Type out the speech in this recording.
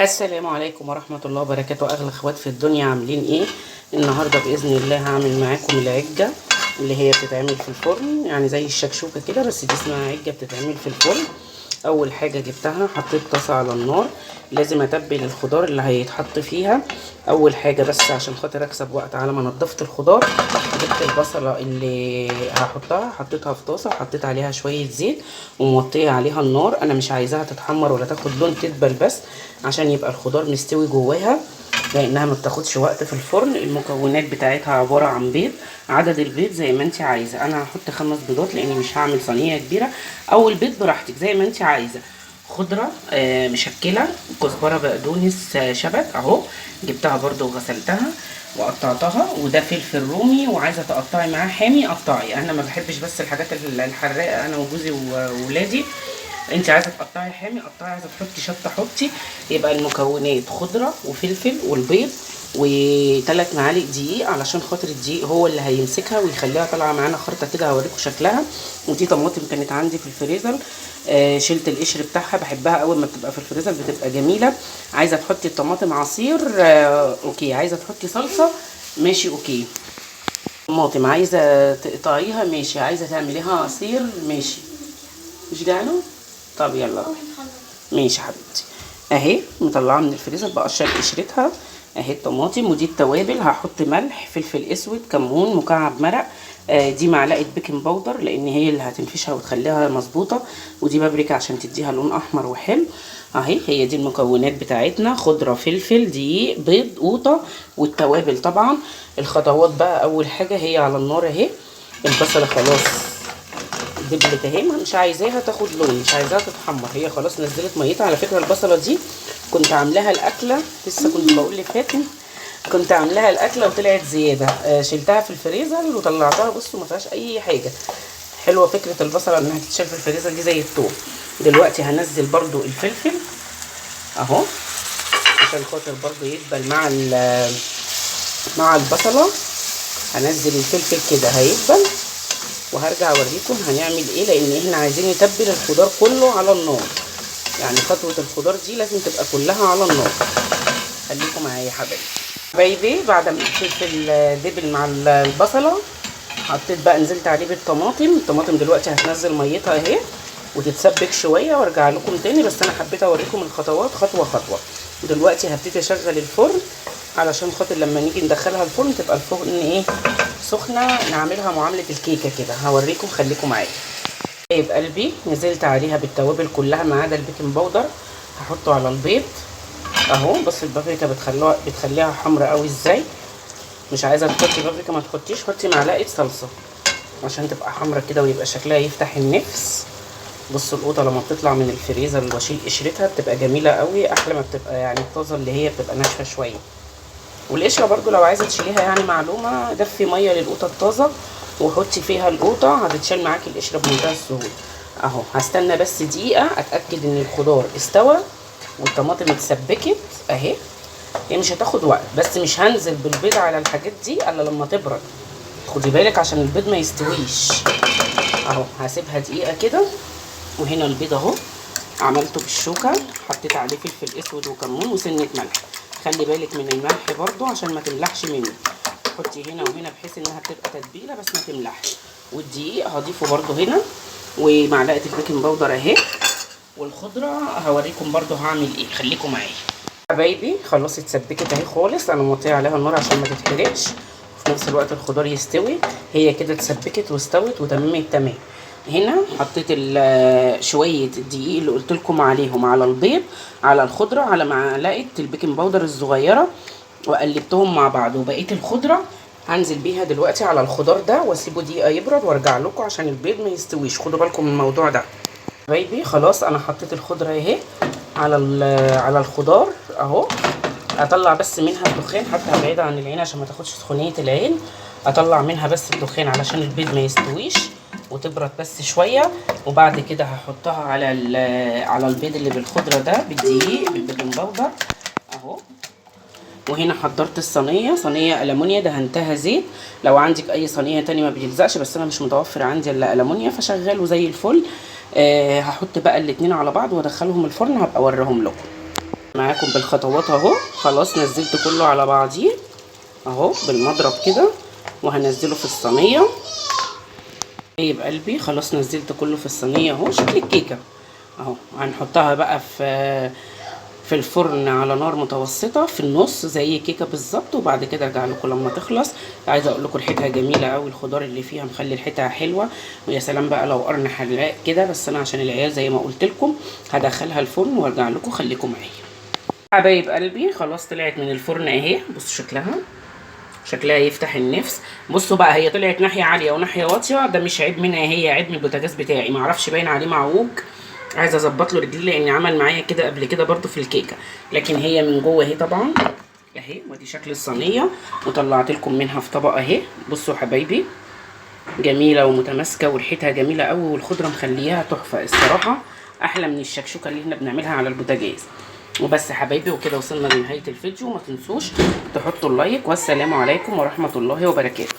السلام عليكم ورحمة الله وبركاته. أغلى اخوات في الدنيا، عاملين ايه؟ النهاردة بإذن الله هعمل معاكم العجة اللي هي بتتعمل في الفرن، يعني زي الشكشوكة كده، بس دي اسمها عجة بتتعمل في الفرن. أول حاجة جبتها حطيت طاسة على النار، لازم أتبل الخضار اللي هيتحط فيها أول حاجة، بس عشان خاطر أكسب وقت. على ما نضفت الخضار جبت البصلة اللي هحطها، حطيتها في طاسة، حطيت عليها شوية زيت وموطية عليها النار. أنا مش عايزاها تتحمر ولا تاخد لون، تدبل بس عشان يبقى الخضار مستوي جواها، لانها ما بتاخدش وقت في الفرن. المكونات بتاعتها عباره عن بيض، عدد البيض زي ما انت عايزه. انا هحط 5 بيضات لاني مش هعمل صينيه كبيره، او البيض براحتك زي ما انت عايزه. خضره مشكله، كزبره، بقدونس، شبت اهو، جبتها برده وغسلتها وقطعتها. وده فلفل رومي، وعايزه تقطعي معاه حامي قطعي، انا ما بحبش بس الحاجات الحراقه، انا وجوزي وولادي. انت عايزه تقطعي حامي قطعي، عايزه تحطي شطه حطي. يبقى المكونات خضره وفلفل والبيض و3 معالق دقيق، علشان خاطر الدقيق هو اللي هيمسكها ويخليها طالعه معانا خرطه كده، هوريكم شكلها. ودي طماطم كانت عندي في الفريزر، شلت القشر بتاعها، بحبها اول ما بتبقى في الفريزر بتبقى جميله. عايزه تحطي الطماطم عصير اوكي، عايزه تحطي صلصه ماشي اوكي. طماطم عايزه تقطعيها ماشي، عايزه تعمليها عصير ماشي. مش جعانه؟ طب يلا ماشي حبيبتي. اهي مطلعاها من الفريزر، بقشر قشرتها اهي الطماطم. ودي التوابل، هحط ملح، فلفل اسود، كمون، مكعب مرق، دي معلقه بيكنج باودر لان هي اللي هتنفشها وتخليها مظبوطه، ودي بابريكا عشان تديها لون احمر وحلو. اهي هي دي المكونات بتاعتنا، خضره، فلفل، دقيق، بيض، قوطه، والتوابل طبعا. الخطوات بقى، اول حاجه هي على النار اهي، البصله خلاص دبلت اهي، مش عايزاها تاخد لون، مش عايزاها تتحمر، هي خلاص نزلت ميتها. على فكره البصله دي كنت عاملاها الاكله، لسه كنت بقول لفاتن، كنت عاملاها الاكله وطلعت زياده، شلتها في الفريزر وطلعتها. بصوا ما فيهاش اي حاجه. حلوه فكره البصله انها تتشال في الفريزر دي زي الثوم. دلوقتي هنزل برده الفلفل اهو، عشان خاطر برده يدبل مع البصله. هنزل الفلفل كده هيدبل، وهرجع اوريكم هنعمل ايه، لان احنا عايزين نتبل الخضار كله على النار. يعني خطوه الخضار دي لازم تبقى كلها على النار. خليكم معايا يا حبايبي. بعد ما الفلفل دبل مع البصله، حطيت بقى، نزلت عليه بالطماطم. الطماطم دلوقتي هتنزل ميتها اهي وتتسبك شويه، وارجع لكم تاني، بس انا حبيت اوريكم الخطوات خطوه خطوه. دلوقتي هبتدي اشغل الفرن علشان خاطر لما نيجي ندخلها الفرن تبقى الفرن ايه، سخنه، نعملها معامله الكيكه كده. هوريكم، خليكم معايا. طيب قلبي، نزلت عليها بالتوابل كلها ما عدا البيكنج باودر، هحطه على البيض اهو. بص البابريكا بتخليها حمرا قوي ازاي. مش عايزه تحطي بابريكا ما تحطيش، حطي معلقه صلصه عشان تبقى حمرا كده ويبقى شكلها يفتح النفس. بصوا القوطه لما بتطلع من الفريزر واشيل قشرتها بتبقى جميله قوي، احلى ما بتبقى يعني الطازه اللي هي بتبقى ناشفه شويه. والقشره برضو لو عايزه تشيليها، يعني معلومه، دفي ميه للقوطه الطازه وحطي فيها القوطه، هتتشال معاكي القشره بمنتهى السهوله. اهو هستنى بس دقيقه اتاكد ان الخضار استوى والطماطم اتسبكت اهي. هي مش هتاخد وقت، بس مش هنزل بالبيض على الحاجات دي الا لما تبرد، خدي بالك عشان البيض ما يستويش. اهو هسيبها دقيقه كده. وهنا البيض اهو عملته بالشوكه، حطيت عليه فلفل اسود وكمون وسنه ملح. خلي بالك من الملح برضو عشان ما تملحش منه، حطي هنا وهنا بحيث انها تبقى تتبيله بس ما تملحش. والدقيق هضيفه برضو هنا، ومعلقه البيكنج باودر اهي. والخضره هوريكم برضو هعمل ايه، خليكم معايا حبايبي. خلاص اتسبكت اهي خالص، انا موطيه عليها النار عشان ما تتحرقش وفي نفس الوقت الخضار يستوي. هي كده اتسبكت واستوت وتمام التمام. هنا حطيت شويه الدقيق اللي قلت لكم عليهم على البيض، على الخضره، على معلقه البيكنج باودر الصغيره، وقلبتهم مع بعض. وبقيه الخضره هنزل بيها دلوقتي على الخضار ده واسيبه دقيقه يبرد وارجع لكم عشان البيض ما يستويش. خدوا بالكم من الموضوع ده حبايبي. خلاص انا حطيت الخضره اهي على الخضار اهو. اطلع بس منها الدخان، حتى بعيده عن العين عشان ما تاخدش سخونيه العين. اطلع منها بس الدخان علشان البيض ما يستويش وتبرد بس شويه. وبعد كده هحطها على البيض اللي بالخضره ده بالدقيق بالبيكنج باودر اهو. وهنا حضرت الصينيه، صينيه المونيا دهنتها زيت. لو عندك اي صينيه تانية ما بيلزقش، بس انا مش متوفر عندي الا المونيا فشغاله زي الفل. هحط بقى الاتنين على بعض وادخلهم الفرن، هبقى اوريهم لكم. معاكم بالخطوات اهو. خلاص نزلت كله على بعضيه اهو بالمضرب كده، وهنزله في الصينيه. طيب قلبي خلاص نزلت كله في الصينيه اهو. شكل الكيكه اهو. هنحطها بقى في الفرن على نار متوسطه في النص زي كيكه بالظبط، وبعد كده ارجع لكم لما تخلص. عايزه اقول لكم ريحتها جميله قوي، الخضار اللي فيها مخلي ريحتها حلوه. ويا سلام بقى لو قرن حراق كده، بس انا عشان العيال زي ما قلت لكم هدخلها الفرن وارجع لكم. خليكم معايا حبايب قلبي. خلاص طلعت من الفرن اهي. بصوا شكلها يفتح النفس. بصوا بقى هي طلعت ناحيه عاليه وناحيه واطيه، ده مش عيب منها، هي عيب من البوتاجاز بتاعي، معرفش باين عليه معوج. عايزه اظبط له رجليه لان عمل معايا كده قبل كده برده في الكيكه. لكن هي من جوه اهي طبعا اهي. ودي شكل الصينيه وطلعت لكم منها في طبق اهي. بصوا حبايبي جميله ومتماسكه وريحتها جميله قوي، والخضره مخليها تحفه الصراحه، احلى من الشكشوكه اللي احنا بنعملها على البوتاجاز. وبس حبايبي وكده وصلنا لنهايه الفيديو. ما تنسوش تحطوا اللايك، والسلام عليكم ورحمه الله وبركاته.